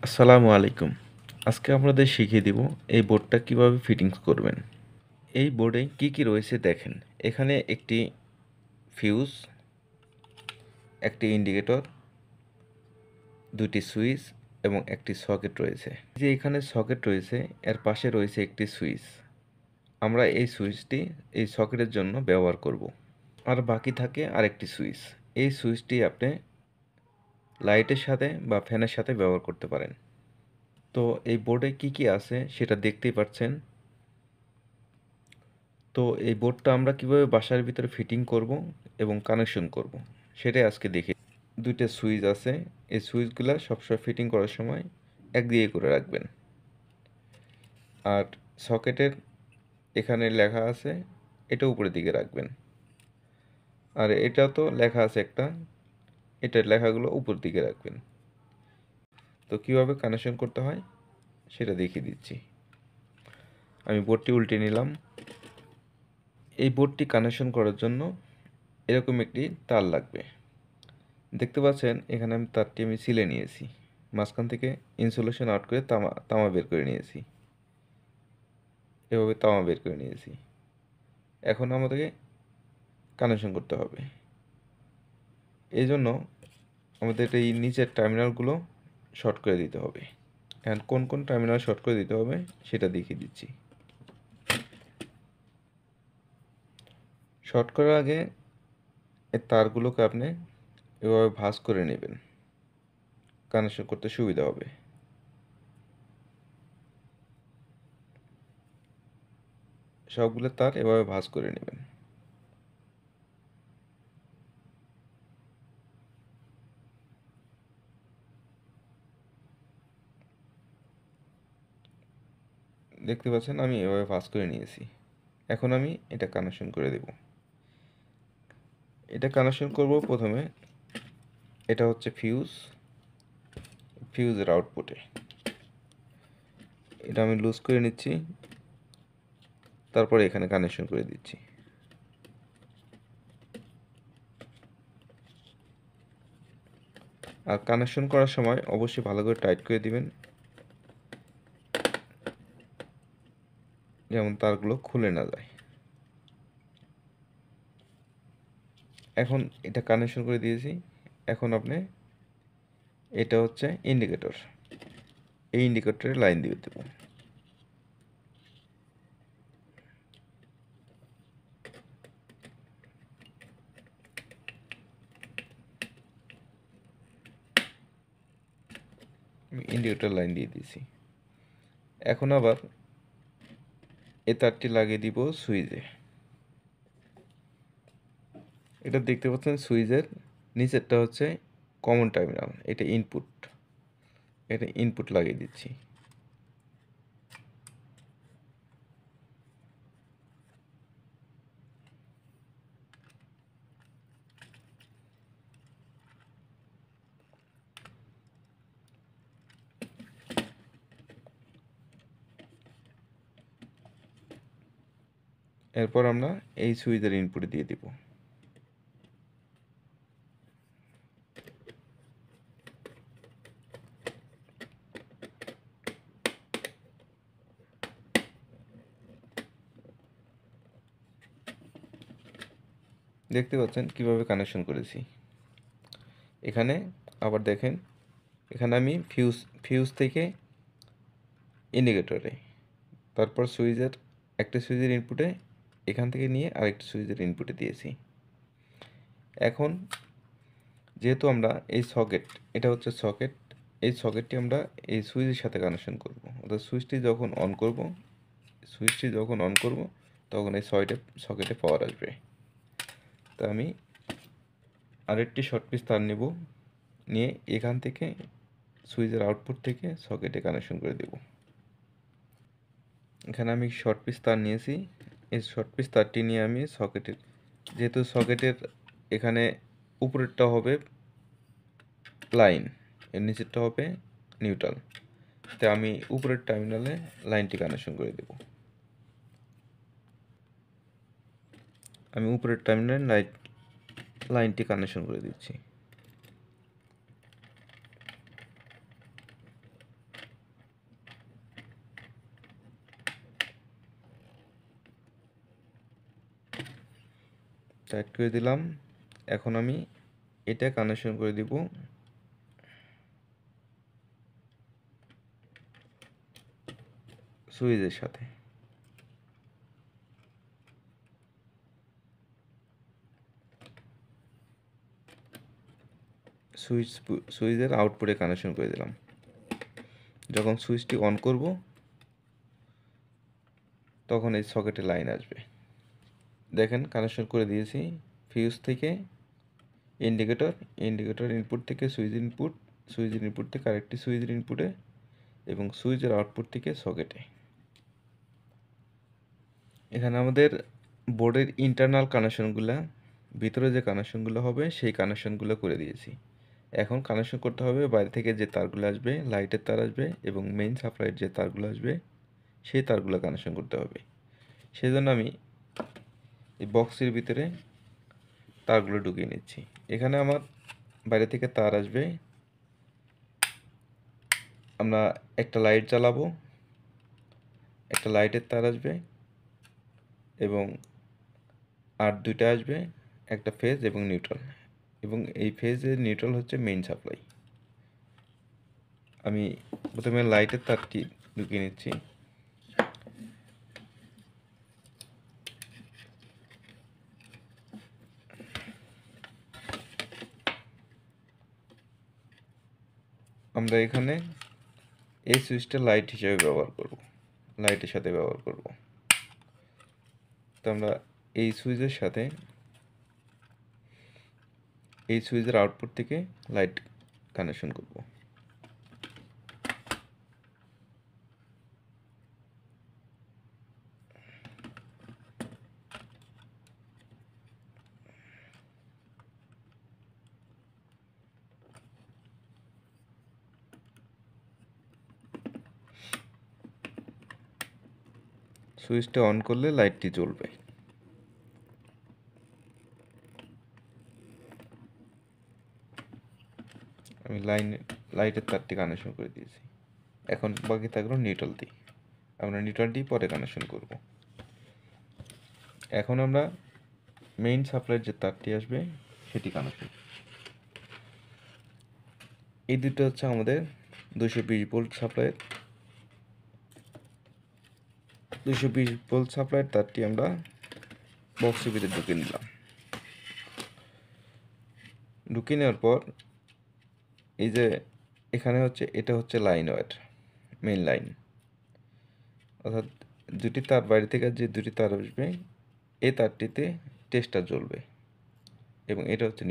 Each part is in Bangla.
আসসালামু আলাইকুম। আজকে আপনাদের শিখিয়ে দিব এই বোর্ডটা কিভাবে ফিটিংস করবেন। এই বোর্ডে কি কি রয়েছে দেখেন। এখানে একটি ফিউজ, একটি ইন্ডিকেটর, দুটি সুইচ এবং একটি সকেট রয়েছে। যে এখানে সকেট রয়েছে, এর পাশে রয়েছে একটি সুইচ। আমরা এই সুইচটি এই সকেটের জন্য ব্যবহার করব। আর বাকি থাকে আরেকটি সুইচ। এই সুইচটি আপনি লাইটের সাথে বা ফ্যানের সাথে ব্যবহার করতে পারেন। তো এই বোর্ডে কি কি আছে সেটা দেখতেই পাচ্ছেন। তো এই বোর্ডটা আমরা কিভাবে বাসার ভিতরে ফিটিং করব এবং কানেকশন করব সেটাই আজকে দেখি। দুইটা সুইচ আছে, এই সুইচগুলো সবসময় ফিটিং করার সময় একদিকে করে রাখবেন। আর সকেটের এখানে লেখা আছে, এটা উপরের দিকে রাখবেন। আর এটা তো লেখা আছে একটা, এটার লেখাগুলো উপর দিকে রাখবেন। তো কিভাবে কানেকশন করতে হয় সেটা দেখিয়ে দিচ্ছি। আমি বোর্ডটি উল্টে নিলাম। এই বোর্ডটি কানেকশন করার জন্য এরকম একটি তার লাগবে। দেখতে পাচ্ছেন এখানে তারটি আমি সিলে নিয়েছি, মাঝখান থেকে ইনসুলেশন আউট করে তামা তামা বের করে নিয়েছি। এভাবে তামা বের করে নিয়েছি। এখন আমাদেরকে কানেকশন করতে হবে। এই জন্য আমাদের এই নিচের টার্মিনালগুলো শর্ট করে দিতে হবে। এখন কোন কোন টার্মিনাল শর্ট করে দিতে হবে সেটা দেখিয়ে দিচ্ছি। শর্ট করার আগে এই তারগুলোকে আপনি এভাবে ভাঁজ করে নেবেন, কানেকশন করতে সুবিধা হবে। সবগুলো তার এভাবে ভাঁজ করে নেবেন। দেখতে পাচ্ছেন আমি এভাবে ভাঁজ করে নিয়েছি। এখন আমি এটা কানেকশন করে দেব। এটা কানেকশন করব প্রথমে। এটা হচ্ছে ফিউজের আউটপুটে। এটা আমি লুজ করে নিচ্ছি, তারপরে এখানে কানেকশন করে দিচ্ছি। আর কানেকশন করার সময় অবশ্যই ভালো করে টাইট করে দিবেন, যেমন তারগুলো খুলে না যায়। এখন এটা কানেকশন করে দিয়েছি। এখন আপনি, এটা হচ্ছে ইন্ডিকেটর, এই ইন্ডিকেটরে লাইন দিয়ে দেবো। আমি ইন্ডিকেটর লাইন দিয়ে দিয়েছি। এখন আবার এই তারটি লাগিয়ে দিব সুইচে। এটা দেখতে পাচ্ছেন সুইচের নিচেরটা হচ্ছে কমন টার্মিনাল, এটা ইনপুট। এটা ইনপুট লাগিয়ে দিচ্ছি। এরপর আমরা এই সুইচের ইনপুটে দিয়ে দিব। দেখতে পাচ্ছেন কিভাবে কানেকশন করেছি। এখানে আবার দেখেন, এখানে আমি ফিউজ থেকে ইন্ডিকেটরে, তারপর সুইচের একটা সুইচের ইনপুটে এখান থেকে নিয়ে আরেকটা সুইচের ইনপুটে দিয়েছি। এখন যেহেতু আমরা এই সকেট, এটা হচ্ছে সকেট, এই সকেটটি আমরা এই সুইচের সাথে কানেকশন করব। অর্থাৎ সুইচটি যখন অন করব তখন এই সকেটে পাওয়ার আসবে। তা আমি আরেকটি শর্ট পিস তার নেব, নিয়ে এখান থেকে সুইচের আউটপুট থেকে সকেটে কানেকশন করে দেব। এখানে আমি শর্ট পিস তার নিয়েছি। এই শর্ট পিস তারটি নিয়ে আমি সকেটের, যেহেতু সকেটের এখানে উপরেরটা হবে লাইন, এর নিচেরটা হবে নিউট্রাল, তাই আমি উপরের টার্মিনালে লাইনটি কানেকশন করে দেব। আমি উপরের টার্মিনালে লাইনটি কানেকশন করে দিচ্ছি। সুইচটা অ্যাড করে দিলাম। এখন আমি এটা কানেকশন করে দিব সুইচের সাথে। সুইচের আউটপুটে কানেকশন করে দিলাম। যখন সুইচটি অন করব তখন এই সকেটে লাইন আসবে। দেখেন কানেকশন করে দিয়েছি ফিউজ থেকে ইন্ডিকেটর ইনপুট থেকে সুইচের ইনপুট থেকে আরেকটি সুইচের ইনপুটে এবং সুইচের আউটপুট থেকে সকেটে। এখানে আমাদের বোর্ডের ইন্টারনাল কানেকশনগুলো, ভিতরে যে কানেকশনগুলো হবে সেই কানেকশনগুলো করে দিয়েছি। এখন কানেকশন করতে হবে বাইরে থেকে যে তারগুলো আসবে, লাইটের তার আসবে এবং মেইন সাপ্লাইয়ের যে তারগুলো আসবে সেই তারগুলো কানেকশন করতে হবে। সেজন্য আমি এই বক্সের ভিতরে তারগুলো ঢুকিয়ে নিচ্ছি। এখানে আমার বাইরে থেকে তার আসবে, আমরা একটা লাইট জ্বালাবো, একটা লাইটের তার আসবে এবং আর দুইটা আসবে, একটা ফেজ এবং নিউট্রাল, এবং এই ফেজের নিউট্রাল হচ্ছে মেইন সাপ্লাই। আমি প্রথমে লাইটের তারটি ঢুকিয়ে নিচ্ছি। আমরা এখানে এই সুইচটা লাইট হিসেবে ব্যবহার করব, লাইটের সাথে ব্যবহার করব। তো আমরা এই সুইচের সাথে এই সুইচের আউটপুট থেকে লাইট কানেকশন করব। সুইচটা অন করলে লাইটটি জ্বলবে। আমি লাইটের তারটি কানেকশন করে দিয়েছি। এখন বাকি থাকলো নিউট্রাল দিয়ে। আমরা নিউট্রালটি পরে কানেকশন করব। এখন আমরা মেইন সাপ্লাইয়ের যে তারটি আসবে সেটি কানেকশন। এই দুটো হচ্ছে আমাদের 220 ভোল্ট সাপ্লাইয়ের 220 ভোল্ট সাপ্লাইয়ের তারটি আমরা বক্সের ভিতরে ঢুকিয়ে নিলাম। ঢুকিয়ে নেওয়ার পর এই যে এখানে হচ্ছে, এটা হচ্ছে লাইন ওয়্যার, মেইন লাইন, অর্থাৎ দুটি তার বাইরে থেকে যে দুটি তার আসবে এই তারটিতে টেস্টার জ্বলবে এবং এটা হচ্ছে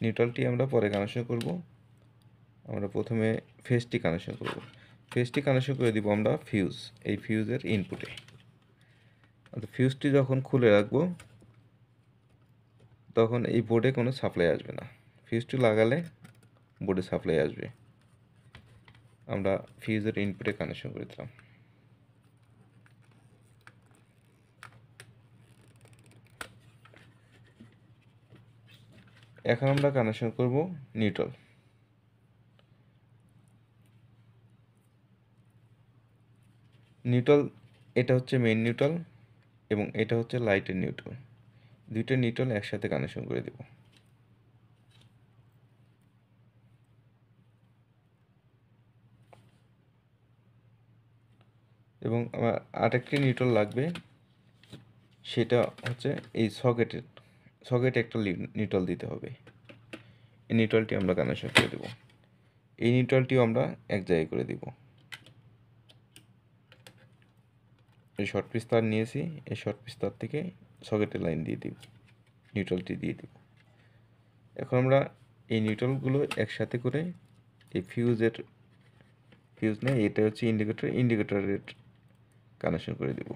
নিউট্রালটি আমরা পরে কানেকশন করব। আমরা প্রথমে ফেজটি কানেকশন করব। ফেজটি কানেকশন করে দিব আমরা ফিউজ, এই ফিউজের ইনপুটে। অর্থাৎ ফিউজটি যখন খুলে রাখবো তখন এই বোর্ডে কোনো সাপ্লাই আসবে না। ফিউজটি লাগালে বোর্ডে সাপ্লাই আসবে। আমরা ফিউজের ইনপুটে কানেকশন করে দিলাম। এখন আমরা কানেকশন করব নিউট্রাল। এটা হচ্ছে মেইন নিউট্রাল এবং এটা হচ্ছে লাইটের নিউট্রাল। দুইটা নিউট্রাল একসাথে কানেকশন করে দেব। এবং আমার আরেকটি নিউট্রাল লাগবে, সেটা হচ্ছে এই সকেটে একটা নিউট্রাল দিতে হবে। এই নিউট্রালটি আমরা কানেকশন করে দেব। এই নিউট্রালটিও আমরা এক জায়গায় করে দিব। এই শর্ট পিস তার নিয়েছি, এই শর্ট পিস তার থেকে সকেটের লাইন দিয়ে দিব, নিউট্রালটি দিয়ে দিব। এখন আমরা এই নিউট্রালগুলো একসাথে করে এই ফিউজ নেই, এটা হচ্ছে ইন্ডিকেটরের কানেকশন করে দেব।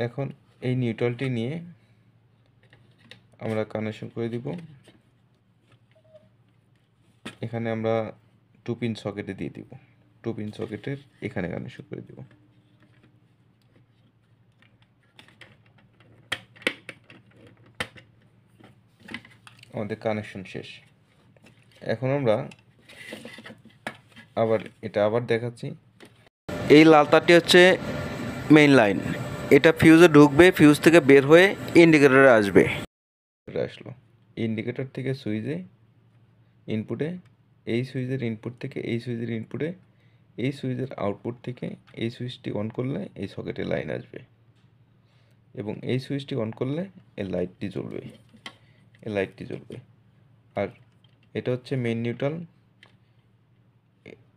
এখন এই নিউট্রালটি নিয়ে আমরা কানেকশন করে দিব। এখানে আমরা 2 পিন সকেটে দিয়ে দিব, 2 পিন সকেটের এখানে কানেকশন করে দিব। আমাদের কানেকশন শেষ। এখন আমরা আবার দেখাচ্ছি। এই লাল তারটি হচ্ছে মেইন লাইন, এটা ফিউজে ঢুকবে, ফিউজ থেকে বের হয়ে ইন্ডিকেটরে আসবে। আসলো ইন্ডিকেটর থেকে সুইচে ইনপুটে, এই সুইচের ইনপুট থেকে এই সুইচের ইনপুটে, এই সুইচের আউটপুট থেকে এই সুইচটি অন করলে এই সকেটে লাইন আসবে এবং এই সুইচটি অন করলে এই লাইটটি জ্বলবে। আর এটা হচ্ছে মেইন নিউট্রাল,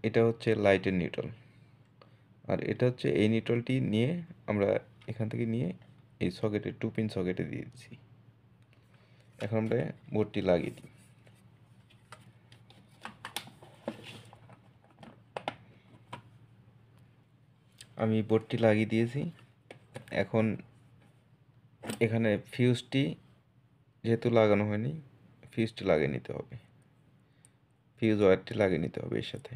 এটা হচ্ছে লাইটের নিউট্রাল, আর এটা হচ্ছে এই নিউট্রালটি নিয়ে আমরা এখান থেকে নিয়ে এই সকেটে 2 পিন সকেটে দিয়ে দিচ্ছি। এখন আমরা বোর্ডটি লাগিয়ে দিই। আমি বোর্ডটি লাগিয়ে দিয়েছি। এখন এখানে ফিউজটি যেহেতু লাগানো হয়নি, ফিউজটি লাগিয়ে নিতে হবে, ফিউজ ওয়্যারটি লাগিয়ে নিতে হবে এর সাথে।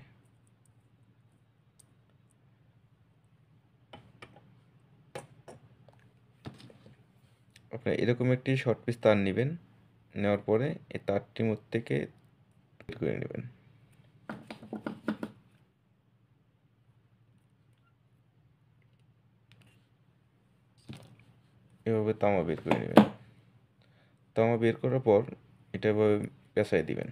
আপনার এরকম একটি শর্ট পিস তার নেবেন, নেওয়ার পরে এই তারটির মধ্যে থেকে বের করে নেবেন। এভাবে তামা বের করে নেবেন। তামা বের করার পর এটা এভাবে পেঁচাই দিবেন।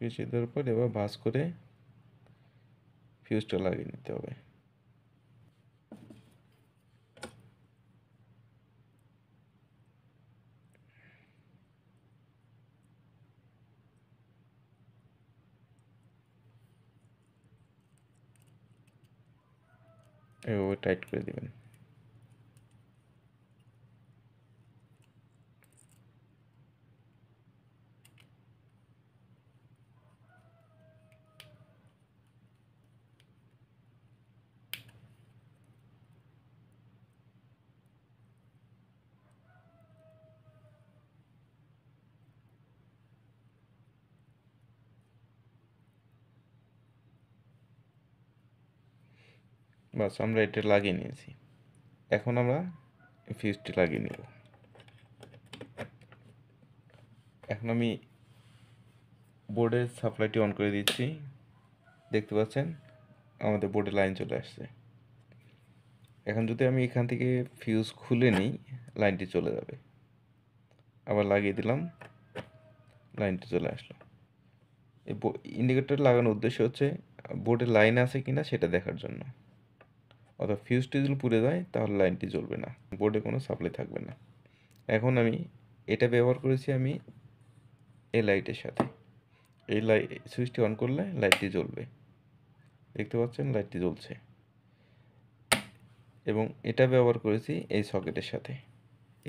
পেঁচিয়ে দেওয়ার পর এবার ভাঁজ করে ফিউজটা লাগিয়ে নিতে হবে। এভাবে টাইট করে দিবেন। বাস, আমরা এটা লাগিয়ে নিয়েছি। এখন আমরা ফিউজটি লাগিয়ে নেব। এখন আমি বোর্ডের সাপ্লাইটি অন করে দিচ্ছি। দেখতে পাচ্ছেন আমাদের বোর্ডে লাইন চলে আসছে। এখন যদি আমি এখান থেকে ফিউজ খুলে নিই, লাইনটি চলে যাবে। আবার লাগিয়ে দিলাম, লাইনটি চলে আসলো। এই ইন্ডিকেটর লাগানোর উদ্দেশ্য হচ্ছে বোর্ডে লাইন আছে কিনা সেটা দেখার জন্য। অর্থাৎ ফিউজটি যদি পুড়ে যায় তাহলে লাইনটি জ্বলবে না, বোর্ডে কোনো সাপ্লাই থাকবে না। এখন আমি এটা ব্যবহার করেছি আমি এই লাইটের সাথে। এই সুইচটি অন করলে লাইটটি জ্বলবে। দেখতে পাচ্ছেন লাইটটি জ্বলছে। এবং এটা ব্যবহার করেছি এই সকেটের সাথে।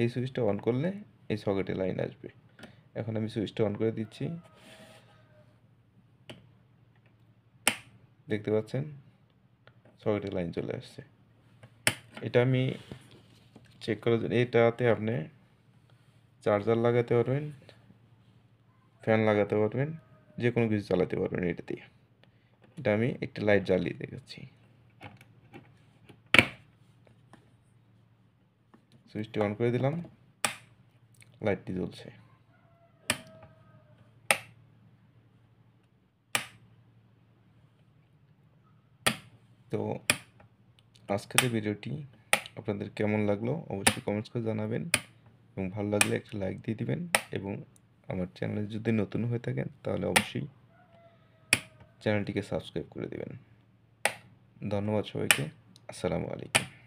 এই সুইচটা অন করলে এই সকেটে লাইন আসবে। এখন আমি সুইচটা অন করে দিচ্ছি। দেখতে পাচ্ছেন সকেটে লাইন চলে আসছে। এটা আমি চেক করার জন্য, এটাতে আপনি চার্জার লাগাতে পারবেন, ফ্যান লাগাতে পারবেন, যে কোনো কিছু চালাতে পারবেন এটা দিয়ে। এটা আমি একটি লাইট জ্বালিয়ে দেখাচ্ছি। সুইচটি অন করে দিলাম, লাইটটি জ্বলছে। তো আজকের এই ভিডিওটি আপনাদের কেমন লাগলো অবশ্যই কমেন্টস করে জানাবেন, এবং ভালো লাগলে একটা লাইক দিয়ে দিবেন, এবং আমার চ্যানেলে যদি নতুন হয়ে থাকেন তাহলে অবশ্যই চ্যানেলটিকে সাবস্ক্রাইব করে দিবেন। ধন্যবাদ সবাইকে। আসসালামু আলাইকুম।